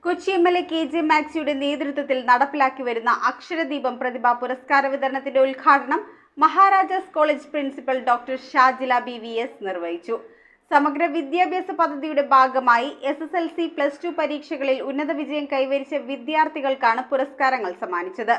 Kochi MLA. KJ. മാക്സിയുടെ നേതൃത്വത്തിൽ നടപ്പിലാക്കി വരുന്ന അക്ഷരദീപം പ്രതിഭാ പുരസ്കാര വിതരണത്തിന്റെ ഉദ്ഘാടനം Maharaja's college principal doctor Shajila BVS നിർവഹിച്ചു. സമഗ്ര വിദ്യാഭ്യാസ പദ്ധതിയുടെ ഭാഗമായി SSLC, +2 പരീക്ഷകളിൽ ഉന്നത വിജയം കൈവരിച്ച വിദ്യാർത്ഥികൾക്കാണ് പുരസ്കാരങ്ങൾ സമ്മാനിച്ചത്.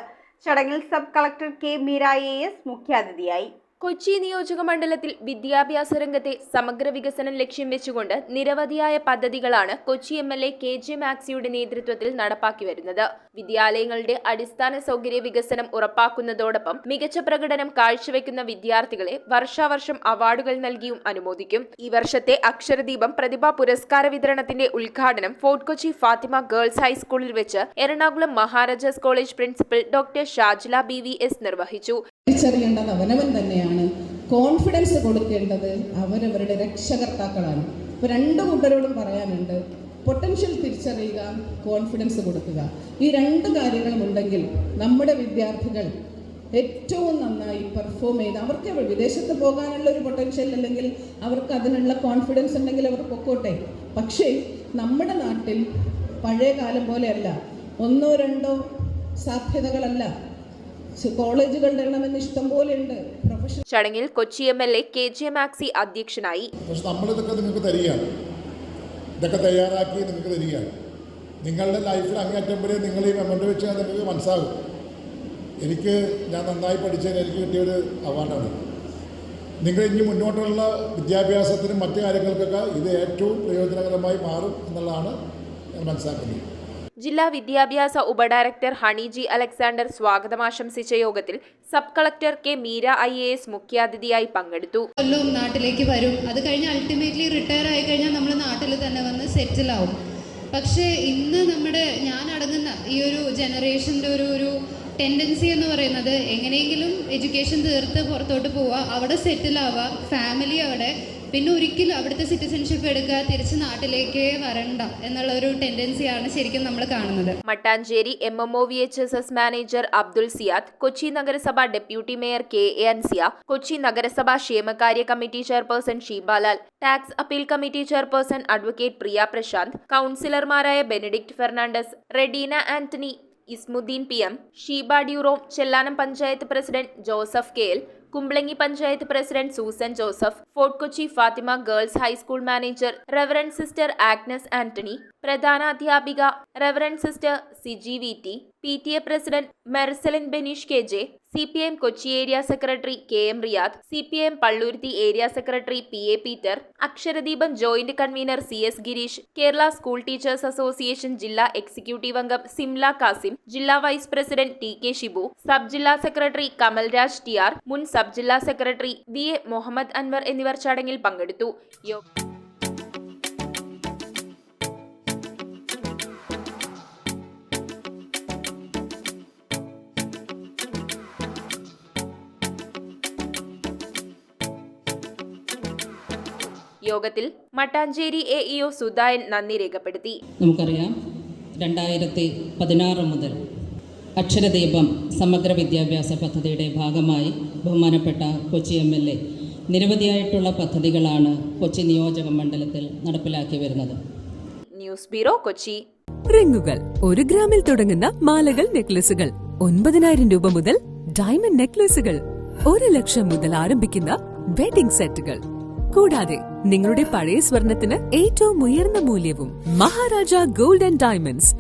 ചടങ്ങിൽ sub collector K. Meera AS മുഖ്യാതിഥിയായി. കൊച്ചി നിയോജക മണ്ഡലത്തിൽ വിദ്യാഭ്യാസ രംഗത്തെ സമഗ്ര വികസനം ലക്ഷ്യം വെച്ചുകൊണ്ട് നിരവധിയായ പദ്ധതികളാണ് കൊച്ചി എം.എൽ.എ. കെ.ജെ. മാക്സിയുടെ നേതൃത്വത്തിൽ നടപ്പാക്കി വരുന്നത്. വിദ്യാലയങ്ങളുടെ അടിസ്ഥാന സൗകര്യ വികസനം ഉറപ്പാക്കുന്നതോടൊപ്പം മികച്ച പ്രകടനം കാഴ്ചവെക്കുന്ന വിദ്യാർത്ഥികളെ വർഷാവർഷം അവാർഡുകൾ നൽകിയും അനുമോദിക്കും. ഈ വർഷത്തെ അക്ഷരദീപം പ്രതിഭാ പുരസ്കാര വിതരണത്തിന്റെ ഉദ്ഘാടനം ഫോർട്ട് കൊച്ചി ഫാത്തിമ ഗേൾസ് ഹൈസ്കൂളിൽ വെച്ച് Ernakulam Maharaja's college principal doctor Shajila BVS നിർവഹിച്ചു. തിരിച്ചറിയേണ്ടത് അവനവൻ തന്നെയാണ്. കോൺഫിഡൻസ് കൊടുക്കേണ്ടത് അവരവരുടെ രക്ഷകർത്താക്കളാണ്. ഇപ്പോൾ രണ്ട് കൂട്ടരോടും പറയാനുണ്ട്. പൊട്ടൻഷ്യൽ തിരിച്ചറിയുക, കോൺഫിഡൻസ് കൊടുക്കുക. ഈ രണ്ട് കാര്യങ്ങളും ഉണ്ടെങ്കിൽ നമ്മുടെ വിദ്യാർത്ഥികൾ ഏറ്റവും നന്നായി പെർഫോം ചെയ്ത് അവർക്ക് വിദേശത്ത് പോകാനുള്ള ഒരു പൊട്ടൻഷ്യൽ അല്ലെങ്കിൽ അവർക്ക് അതിനുള്ള കോൺഫിഡൻസ് ഉണ്ടെങ്കിൽ അവർ പൊക്കോട്ടെ. പക്ഷേ നമ്മുടെ നാട്ടിൽ പഴയ കാലം പോലെയല്ല, ഒന്നോ രണ്ടോ സാധ്യതകളല്ല, കോളേജുകളുടെ എണ്ണം ഇഷ്ടം പോലെ ഉണ്ട്. ചടങ്ങിൽ കൊച്ചി എം.എൽ.എ. കെ.ജെ. മാക്സി അധ്യക്ഷനായി. നമ്മളിതൊക്കെ നിങ്ങൾക്ക് തരികയാണ്, ഇതൊക്കെ തയ്യാറാക്കി നിങ്ങൾക്ക് തരികയാണ്. നിങ്ങളുടെ ലൈഫിൽ അങ്ങേറ്റം വരെ നിങ്ങൾ ഈ മെമ്മറി വെച്ച് നിങ്ങൾക്ക് മനസ്സാകും. ഞാൻ നന്നായി പഠിച്ചതിന് എനിക്ക് കിട്ടിയൊരു അവാർഡാണ്. നിങ്ങൾ ഇനി മുന്നോട്ടുള്ള വിദ്യാഭ്യാസത്തിനും മറ്റു കാര്യങ്ങൾക്കൊക്കെ ഇത് ഏറ്റവും പ്രയോജനകരമായി മാറും എന്നുള്ളതാണ് ഞാൻ മനസ്സിലാക്കുന്നത്. ജില്ലാ വിദ്യാഭ്യാസ ഉപഡയറക്ടർ ഹണി G. അലക്സാണ്ടർ സ്വാഗതം ആശംസിച്ച യോഗത്തിൽ sub collector K. Meera IAS മുഖ്യാതിഥിയായി പങ്കെടുത്തു. നാട്ടിലേക്ക് വരും, അത് കഴിഞ്ഞ് അൾട്ടിമേറ്റ്ലി റിട്ടയർ ആയി കഴിഞ്ഞാൽ നമ്മൾ നാട്ടിൽ തന്നെ വന്ന് സെറ്റിൽ ആവും. പക്ഷേ ഇന്ന് ഞാൻ അടങ്ങുന്ന ഈ ഒരു ജനറേഷൻ്റെ ഒരു ടെൻഡൻസി എന്ന് പറയുന്നത് എങ്ങനെയെങ്കിലും എഡ്യൂക്കേഷൻ തീർത്ത് പുറത്തോട്ട് പോവുക, അവിടെ സെറ്റിൽ ആവുക, ഫാമിലി അവിടെ, പിന്നെ ഒരിക്കലും അവിടുത്തെ സിറ്റിസൺഷിപ്പ് എടുക്കുക, തിരിച്ച് നാട്ടിലേക്ക് വരണ്ട എന്നുള്ള ഒരു ടെൻഡൻസിയാണ് ശരിക്കും നമ്മൾ കാണുന്നത്. Mattancherry MMO VHSS manager Abdul Siyad, Kochi നഗരസഭ deputy mayor KA Ansiya, Kochi നഗരസഭ ക്ഷേമകാര്യ committee chairperson Sheebalal, tax appeal committee chairperson advocate Priya Prashanth, കൗൺസിലർമാരായ Benedict Fernandez, Redeena Antony, Ismuddeen PM, Sheeba Durom, Chellanam panchayat president Joseph KL, Kumbalangi panchayat president Susan Joseph, Fort Kochi Fathima girls high school manager reverend sister Agnes Antony, പ്രധാനാധ്യാപിക reverend sister Siji VT, PTA president Merceline Beneesh KJ, CPM Kochi area secretary KM Riyad, CPM Palluruthy area secretary PA Peter, Aksharadeepam joint convener CS Girish, Kerala school teachers association ജില്ലാ executive അംഗം സിംല കാസിം, ജില്ലാ vice president TK Shibu, sub ജില്ലാ secretary Kamalraj TR, മുൻ sub ജില്ലാ secretary VA Muhammad Anwar എന്നിവർ ചടങ്ങിൽ പങ്കെടുത്തു. യോഗത്തിൽ മട്ടാഞ്ചേരി AEO സുധായൻ നന്ദി രേഖപ്പെടുത്തി. നമുക്കറിയാം, 2016 മുതൽ അക്ഷരദീപം സമഗ്ര വിദ്യാഭ്യാസ പദ്ധതിയുടെ ഭാഗമായി ബഹുമാനപ്പെട്ട കൊച്ചി MLA നിരവധിയായിട്ടുള്ള പദ്ധതികളാണ് കൊച്ചി നിയോജക മണ്ഡലത്തിൽ നടപ്പിലാക്കി വരുന്നത്. News bureau, Kochi. റിങ്ങുകൾ 1 ഗ്രാമിൽ തുടങ്ങുന്ന മാലകൾ, നെക്ലസുകൾ 9,000 രൂപ മുതൽ ഡയമണ്ട് നെക്ലസുകൾ 1 ലക്ഷം മുതൽ ആരംഭിക്കുന്ന വെഡിംഗ് സെറ്റുകൾ, കൂടാതെ നിങ്ങളുടെ പഴയ സ്വർണത്തിന് ഏറ്റവും ഉയർന്ന മൂല്യവും. Maharaja gold and diamonds,